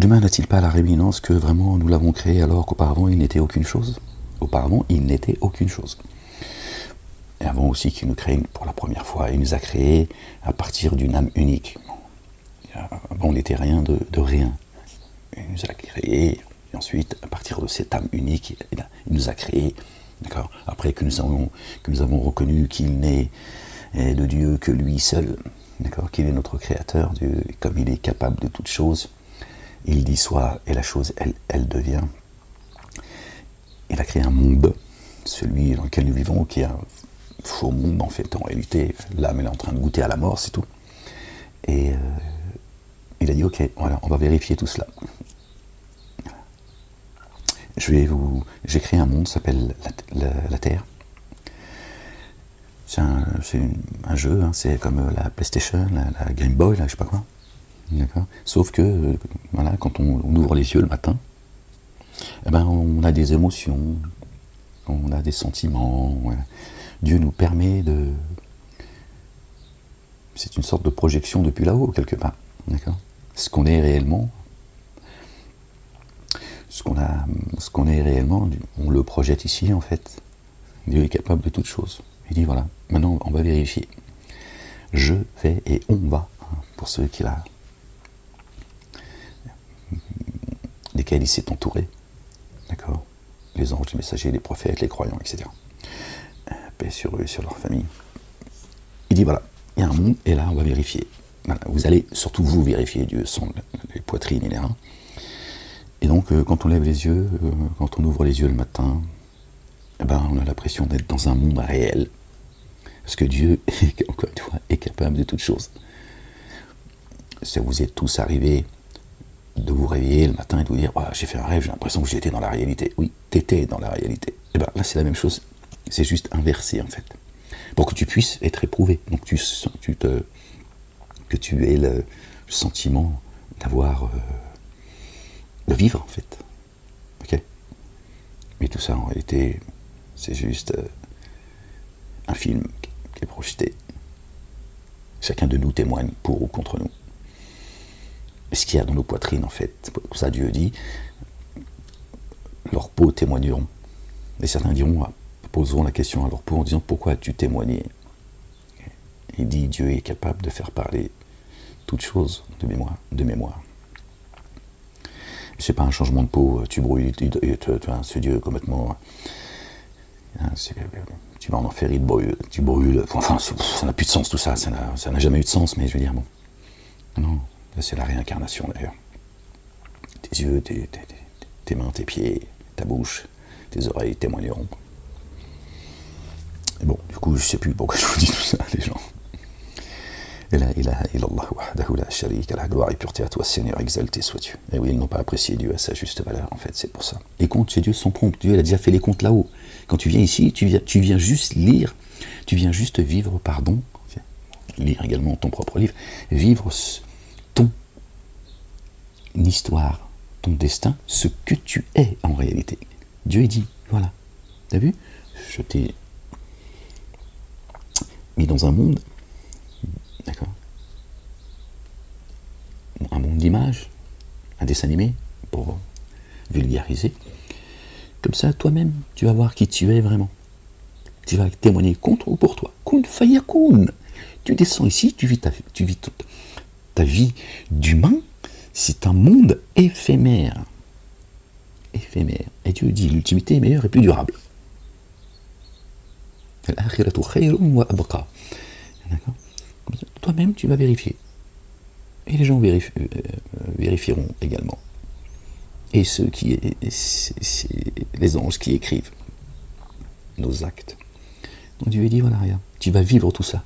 L'humain n'a-t-il pas la réminiscence que vraiment nous l'avons créé alors qu'auparavant il n'était aucune chose? Auparavant il n'était aucune chose. Et avant aussi qu'il nous crée pour la première fois, il nous a créés à partir d'une âme unique. Avant on n'était rien de rien. Il nous a créés, et ensuite à partir de cette âme unique, il nous a créés. D'accord. Après que nous avons reconnu qu'il n'est de Dieu que lui seul, d'accord, qu'il est notre créateur, Dieu, comme il est capable de toutes choses, il dit soit, et la chose, elle devient. Il a créé un monde, celui dans lequel nous vivons, qui est un faux monde en fait, en réalité, l'âme elle est en train de goûter à la mort, c'est tout. Et il a dit, ok, voilà, on va vérifier tout cela. J'ai créé un monde qui s'appelle la Terre. C'est un jeu, hein, c'est comme la PlayStation, la Game Boy, là, je sais pas quoi. D'accord. Sauf que, voilà, quand on ouvre les yeux le matin, eh ben, on a des émotions, on a des sentiments. Ouais. Dieu nous permet de... C'est une sorte de projection depuis là-haut, quelque part. D'accord. Ce qu'on est réellement, ce qu'on est réellement, on le projette ici, en fait. Dieu est capable de toutes choses. Il dit, voilà, maintenant, on va vérifier. Je vais et on va, hein, pour ceux desquels il s'est entouré. D'accord. Les anges, les messagers, les prophètes, les croyants, etc. Paix sur eux et sur leur famille. Il dit, voilà, il y a un monde, et là, on va vérifier. Voilà, vous allez, surtout vous, vérifier Dieu sans les poitrines et les reins. Et donc, quand on lève les yeux, quand on ouvre les yeux le matin, eh ben, on a l'impression d'être dans un monde réel. Parce que Dieu, encore une fois, est capable de toutes choses. Si vous êtes tous arrivés de vous réveiller le matin et de vous dire, oh, j'ai fait un rêve, j'ai l'impression que j'étais dans la réalité. Oui, t'étais dans la réalité. Et bien là, c'est la même chose. C'est juste inversé, en fait. Pour que tu puisses être éprouvé. Donc, que tu aies le sentiment de vivre, en fait. Ok. Mais tout ça, en réalité, c'est juste un film qui est projeté. Chacun de nous témoigne pour ou contre nous. Et ce qu'il y a dans nos poitrines, en fait, pour ça Dieu dit, leurs peaux témoigneront. Et certains poseront la question à leur peau en disant, pourquoi as-tu témoigné? Il dit, Dieu est capable de faire parler toutes choses de mémoire. C'est pas un changement de peau, tu brûles, ce Dieu complètement... tu vas en enfer, tu brûles, enfin ça n'a plus de sens tout ça, ça n'a jamais eu de sens, mais je veux dire, bon, non, c'est la réincarnation d'ailleurs. Tes yeux, tes mains, tes pieds, ta bouche, tes oreilles témoigneront. Et bon, du coup, je sais plus pourquoi je vous dis tout ça, les gens. Et la ilaha illallah wahdahu la sharika lah, gloire et pureté à toi, Seigneur, exalté sois-tu. Et oui, ils n'ont pas apprécié Dieu à sa juste valeur, en fait, c'est pour ça. Les comptes chez Dieu sont prompts, Dieu il a déjà fait les comptes là-haut. Quand tu viens ici, tu viens juste lire, tu viens juste vivre, pardon, lire également ton propre livre, vivre ton histoire, ton destin, ce que tu es en réalité. Dieu il dit, voilà, t'as vu, je t'ai mis dans un monde, d'accord, un monde d'images, un dessin animé, pour vulgariser. Comme ça, toi-même, tu vas voir qui tu es vraiment. Tu vas témoigner contre ou pour toi. Kun fayakoun. Tu descends ici, tu vis ta vie d'humain. C'est un monde éphémère. Éphémère. Et Dieu dit, l'ultimité est meilleure et plus durable. Toi-même, tu vas vérifier. Et les gens vérifieront également. Et les anges qui écrivent nos actes. Donc Dieu dit, voilà, regarde, tu vas vivre tout ça.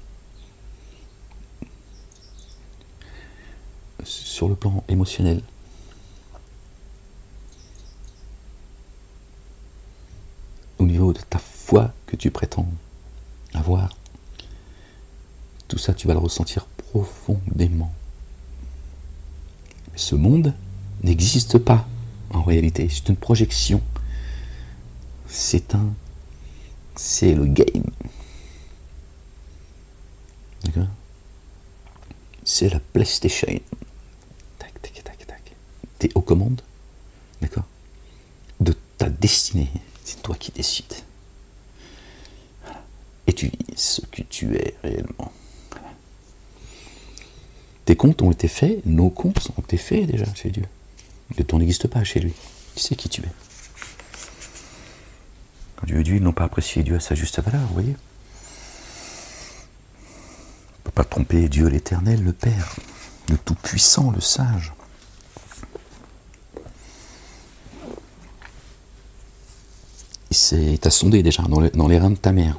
Sur le plan émotionnel. Au niveau de ta foi que tu prétends avoir. Tout ça, tu vas le ressentir profondément. Ce monde n'existe pas. En réalité, c'est une projection. C'est le game. D'accord? C'est la PlayStation. Tac, tac, tac, tac. tu es aux commandes, d'accord, de ta destinée. C'est toi qui décides. Voilà. Et tu vis ce que tu es réellement. Voilà. Tes comptes ont été faits, nos comptes ont été faits déjà chez Dieu. Le ton n'existe pas chez lui. Tu sais qui tu es. Quand Dieu et Dieu, ils n'ont pas apprécié Dieu à sa juste valeur, vous voyez. On ne peut pas tromper Dieu l'Éternel, le Père, le Tout-Puissant, le Sage. Il t'a sondé déjà dans les reins de ta mère.